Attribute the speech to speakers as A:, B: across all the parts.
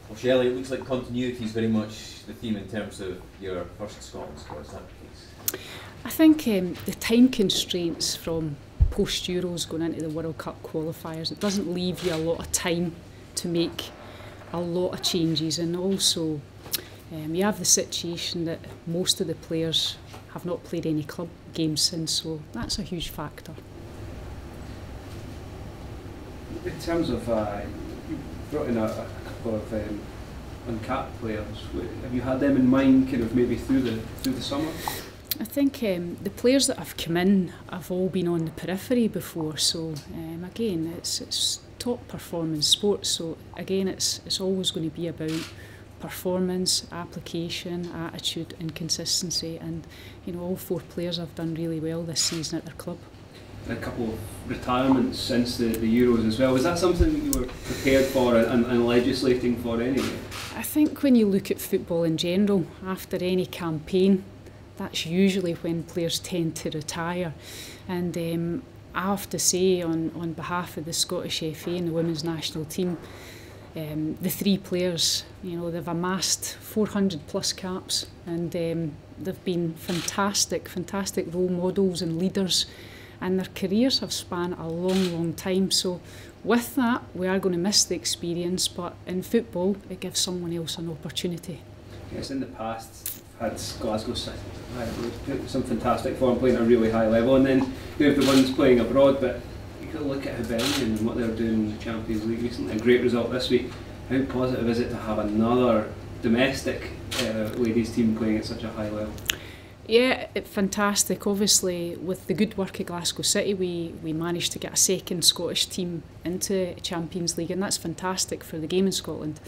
A: Well, Shelley, it looks like continuity is very much the theme in terms of your first Scotland squad. Is that the case?
B: I think the time constraints from post-Euros going into the World Cup qualifiers, it doesn't leave you a lot of time to make a lot of changes, and also you have the situation that most of the players have not played any club games since, so that's a huge factor.
C: In terms of, you brought in a couple of uncapped players. Have you had them in mind, kind of maybe through the summer?
B: I think the players that have come in have all been on the periphery before, so again, it's top performance sports. So again, it's always going to be about performance, application, attitude, and consistency. And you know, all 4 players have done really well this season at their club.
C: A couple of retirements since the Euros as well. Was that something that you were prepared for and legislating for anyway?
B: I think when you look at football in general, after any campaign, that's usually when players tend to retire. And I have to say, on behalf of the Scottish FA and the women's national team, the 3 players, you know, they've amassed 400 plus caps, and they've been fantastic role models and leaders, and their careers have spanned a long time. So with that, we are going to miss the experience, but in football it gives someone else an opportunity.
C: Yes, in the past had Glasgow City, some fantastic form, playing at a really high level, and then you have the ones playing abroad. But you could look at Hibernian and what they're doing in the Champions League recently, a great result this week. How positive is it to have another domestic ladies team playing at such a high level?
B: Yeah, fantastic. Obviously, with the good work of Glasgow City, we managed to get a second Scottish team into Champions League, and that's fantastic for the game in Scotland.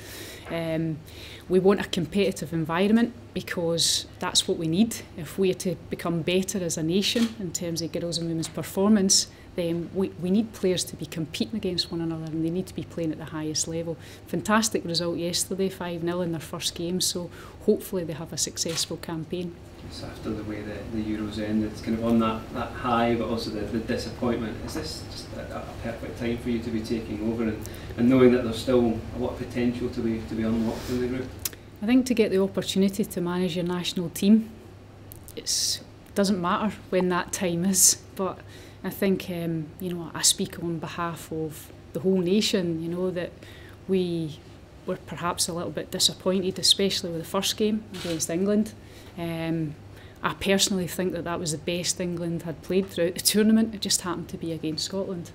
B: We want a competitive environment because that's what we need. If we are to become better as a nation in terms of girls and women's performance, then we need players to be competing against one another, and they need to be playing at the highest level. Fantastic result yesterday, 5-0 in their first game, so hopefully they have a successful campaign.
C: It's after the way the Euros ended, it's kind of on that high, but also the disappointment. Is this just a perfect time for you to be taking over and knowing that there's still a lot of potential to be unlocked in the group?
B: I think to get the opportunity to manage your national team, it doesn't matter when that time is, but I think you know, I speak on behalf of the whole nation, you know, that we were perhaps a little bit disappointed, especially with the first game against England. I personally think that was the best England had played throughout the tournament. It just happened to be against Scotland.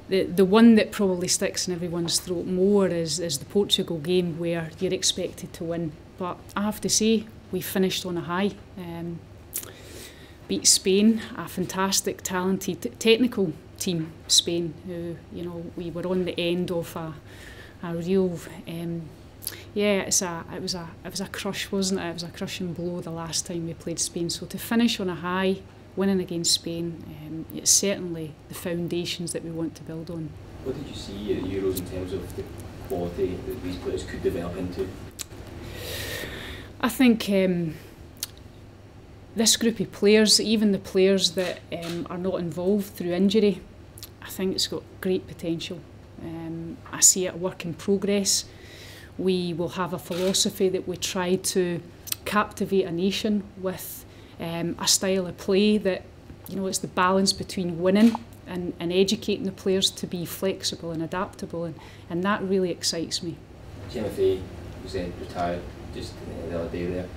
B: The one that probably sticks in everyone's throat more is the Portugal game, where you're expected to win. But I have to say, we finished on a high. Beat Spain, a fantastic, talented, technical team, Spain, who, you know, we were on the end of a real. Yeah, it was a crush, wasn't it? It was a crushing blow the last time we played Spain. So to finish on a high, winning against Spain, it's certainly the foundations that we want to build on.
A: What did you see at the Euros in terms of the quality that these players could develop into?
B: I think this group of players, even the players that are not involved through injury, I think it's got great potential. I see it a work in progress. We will have a philosophy that we try to captivate a nation with a style of play that, you know, it's the balance between winning and educating the players to be flexible and adaptable, and that really excites me.
A: Gemma Fay was retired just the other day there.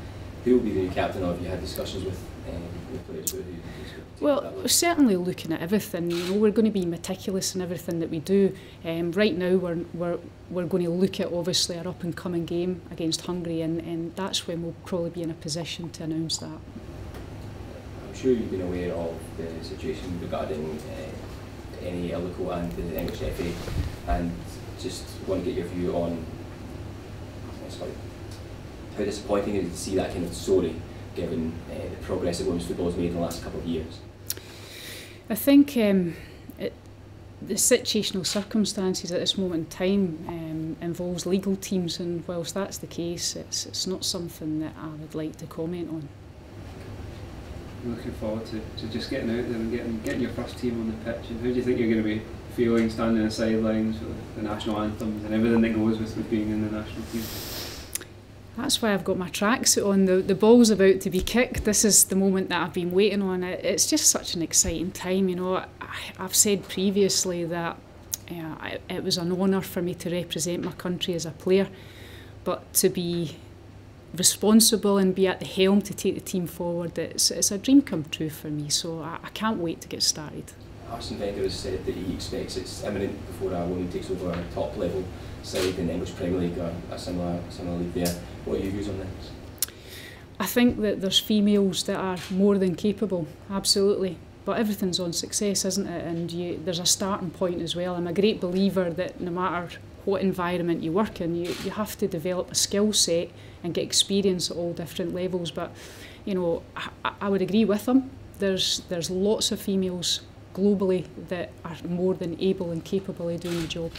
A: Who will be the new captain, or have you had discussions with players about who?
B: Well, we're certainly looking at everything. You know, we're going to be meticulous in everything that we do. Right now, we're going to look at obviously our up and coming game against Hungary, and that's when we'll probably be in a position to announce that.
A: I'm sure you've been aware of the situation regarding any local and the English FA, and just want to get your view on how disappointing it is to see that kind of story, given the progress that women's football has made in the last couple of years.
B: I think the situational circumstances at this moment in time involves legal teams, and whilst that's the case, it's not something that I would like to comment on.
C: I'm looking forward to just getting out there and getting your first team on the pitch. And how do you think you're going to be feeling standing on the sidelines with the national anthems and everything that goes with being in the national team?
B: That's why I've got my tracksuit on. The ball's about to be kicked. This is the moment that I've been waiting on. It's just such an exciting time, you know. I've said previously that it was an honour for me to represent my country as a player, but to be responsible and be at the helm to take the team forward, it's a dream come true for me, so I can't wait to get started.
A: Arsene Wenger has said that he expects it's imminent before a woman takes over a top level side in the English Premier League or a similar league there. What are your views on this?
B: I think that there's females that are more than capable, absolutely. But everything's on success, isn't it? And there's a starting point as well. I'm a great believer that no matter what environment you work in, you have to develop a skill set and get experience at all different levels. But, you know, I would agree with him. There's lots of females globally that are more than able and capable of doing the job.